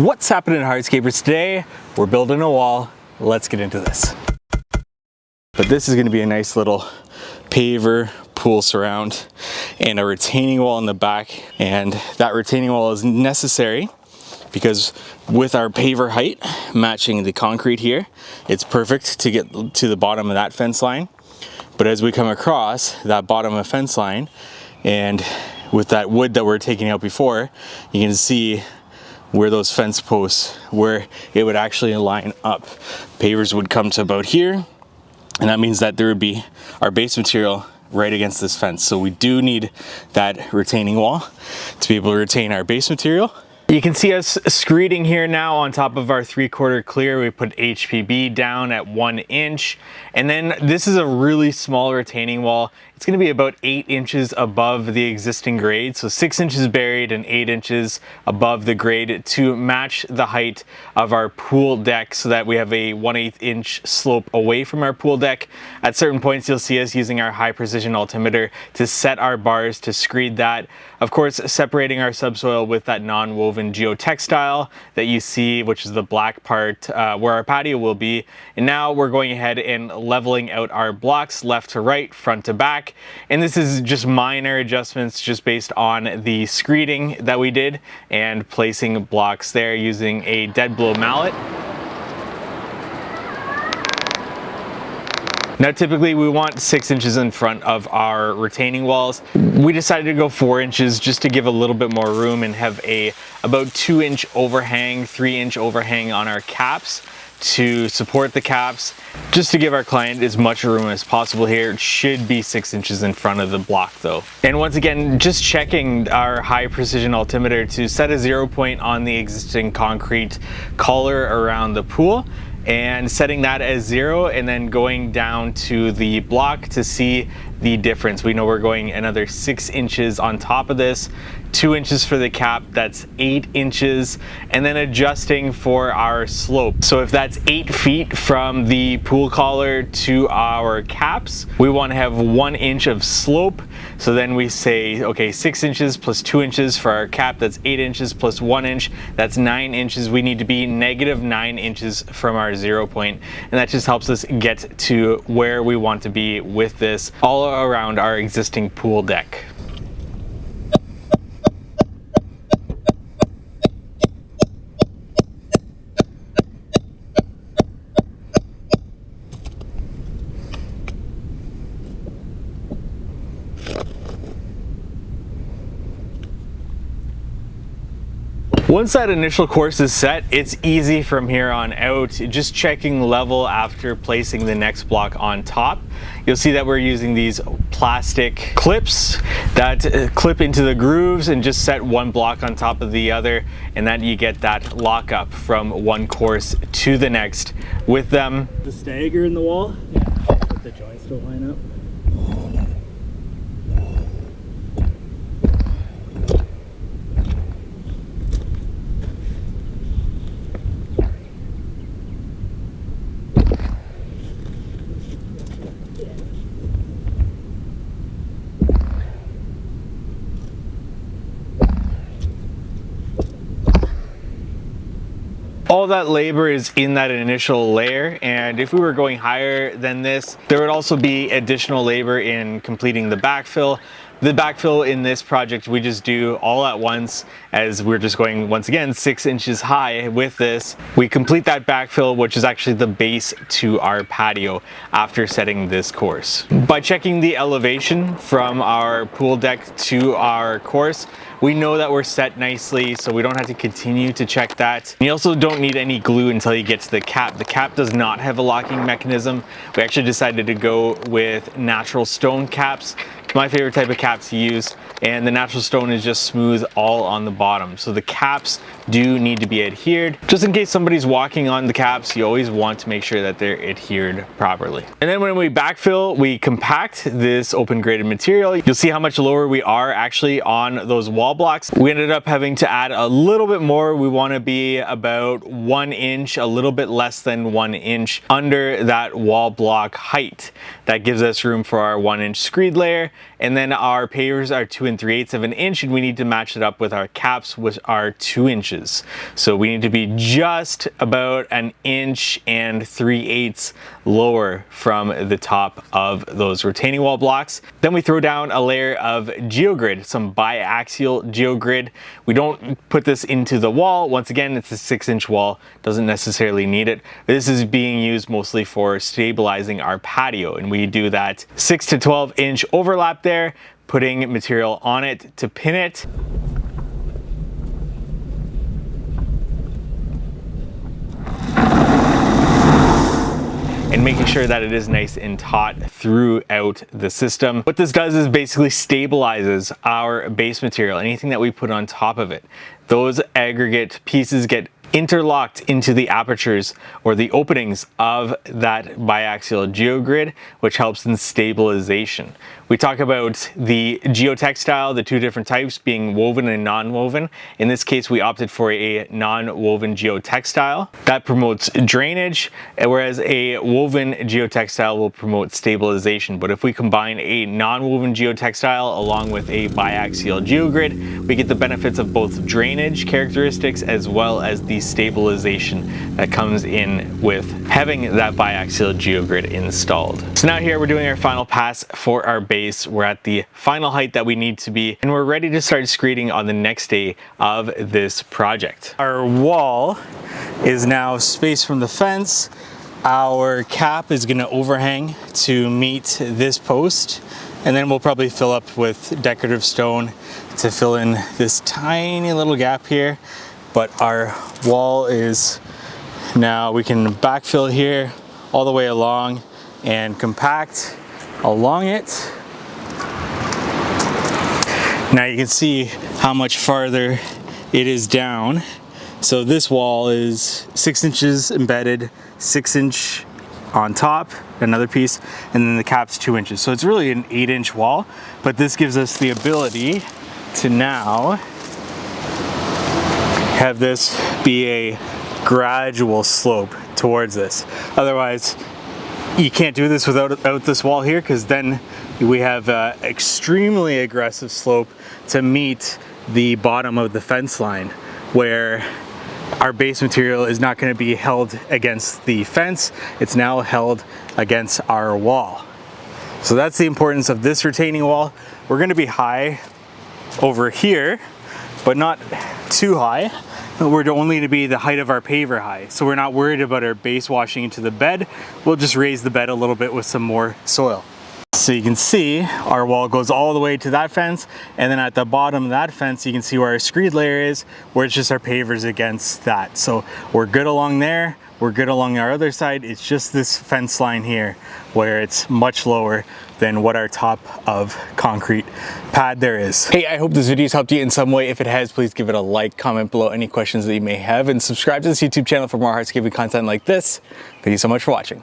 What's happening, Hardscapers? Today we're building a wall. Let's get into this. But this is going to be a nice little paver pool surround and a retaining wall in the back, and that retaining wall is necessary because with our paver height matching the concrete here, it's perfect to get to the bottom of that fence line. But as we come across that bottom of fence line, and with that wood that we're taking out before, you can see where those fence posts, where it would actually line up. Pavers would come to about here, and that means that there would be our base material right against this fence. So we do need that retaining wall to be able to retain our base material. You can see us screeding here now on top of our 3/4 clear. We put HPB down at 1 inch. And then this is a really small retaining wall. It's gonna be about 8 inches above the existing grade. So 6 inches buried and 8 inches above the grade to match the height of our pool deck so that we have a 1/8 inch slope away from our pool deck. At certain points, you'll see us using our high precision altimeter to set our bars to screed that. Of course, separating our subsoil with that non-woven geotextile that you see, which is the black part where our patio will be. And now we're going ahead and leveling out our blocks left to right, front to back. And this is just minor adjustments just based on the screeding that we did and placing blocks there using a dead blow mallet. Now typically we want 6 inches in front of our retaining walls. We decided to go 4 inches just to give a little bit more room and have a about 2 inch overhang, 3 inch overhang on our caps to support the caps, just to give our client as much room as possible here. It should be 6 inches in front of the block though. And once again, just checking our high precision altimeter to set a 0 point on the existing concrete collar around the pool, and setting that as 0 and then going down to the block to see the difference. We know we're going another 6 inches on top of this, 2 inches for the cap, that's 8 inches, and then adjusting for our slope. So if that's 8 feet from the pool collar to our caps, we want to have 1 inch of slope. So then we say, okay, 6 inches plus 2 inches for our cap, that's 8 inches plus 1 inch, that's 9 inches. We need to be -9 inches from our 0 point, and that just helps us get to where we want to be with this all around our existing pool deck. Once that initial course is set, it's easy from here on out, just checking level after placing the next block on top. You'll see that we're using these plastic clips that clip into the grooves and just set one block on top of the other, and then you get that lockup from one course to the next with them. The stagger in the wall, but the joints don't line up. All that labor is in that initial layer, and if we were going higher than this, there would also be additional labor in completing the backfill. The backfill in this project we just do all at once, as we're just going once again 6 inches high with this. We complete that backfill, which is actually the base to our patio after setting this course. By checking the elevation from our pool deck to our course, we know that we're set nicely, so we don't have to continue to check that. You also don't need any glue until you get to the cap. The cap does not have a locking mechanism. We actually decided to go with natural stone caps. My favorite type of cap to use, and the natural stone is just smooth all on the bottom. So the caps do need to be adhered. Just in case somebody's walking on the caps, you always want to make sure that they're adhered properly. And then when we backfill, we compact this open graded material. You'll see how much lower we are actually on those wall blocks. We ended up having to add a little bit more. We want to be about 1 inch, a little bit less than 1 inch under that wall block height. That gives us room for our 1 inch screed layer. And then our pavers are 2 3/8 of an inch, and we need to match it up with our caps, which are 2 inches. inches. So we need to be just about 1 3/8 lower from the top of those retaining wall blocks. Then we throw down a layer of Geogrid, some biaxial Geogrid. We don't put this into the wall. Once again, it's a 6-inch wall, doesn't necessarily need it. This is being used mostly for stabilizing our patio, and we do that 6 to 12-inch overlap there, putting material on it to pin it. And making sure that it is nice and taut throughout the system. What this does is basically stabilizes our base material, anything that we put on top of it. Those aggregate pieces get interlocked into the apertures or the openings of that biaxial geogrid, which helps in stabilization. We talk about the geotextile, the two different types being woven and non-woven. In this case, we opted for a non-woven geotextile. That promotes drainage, whereas a woven geotextile will promote stabilization. But if we combine a non-woven geotextile along with a biaxial geogrid, we get the benefits of both drainage characteristics as well as the stabilization that comes in with having that biaxial geogrid installed. So now here we're doing our final pass for our base. We're at the final height that we need to be, and we're ready to start screeding on the next day of this project. Our wall is now spaced from the fence. Our cap is going to overhang to meet this post, and then we'll probably fill up with decorative stone to fill in this tiny little gap here. But our wall is now, we can backfill here all the way along and compact along it. Now you can see how much farther it is down. So this wall is 6 inches embedded, 6-inch on top, another piece, and then the cap's 2 inches. So it's really an 8-inch wall, but this gives us the ability to now have this be a gradual slope towards this. Otherwise, you can't do this without this wall here, because then we have an extremely aggressive slope to meet the bottom of the fence line, where our base material is not going to be held against the fence, it's now held against our wall. So that's the importance of this retaining wall. We're going to be high over here, but not too high. We're only going to be the height of our paver high, so we're not worried about our base washing into the bed. We'll just raise the bed a little bit with some more soil. So you can see our wall goes all the way to that fence, and then at the bottom of that fence you can see where our screed layer is, where it's just our pavers against that. So we're good along there, we're good along our other side. It's just this fence line here where it's much lower than what our top of concrete pad there is. Hey, I hope this video has helped you in some way. If it has, please give it a like, comment below any questions that you may have, and subscribe to this YouTube channel for more hardscaping content like this. Thank you so much for watching.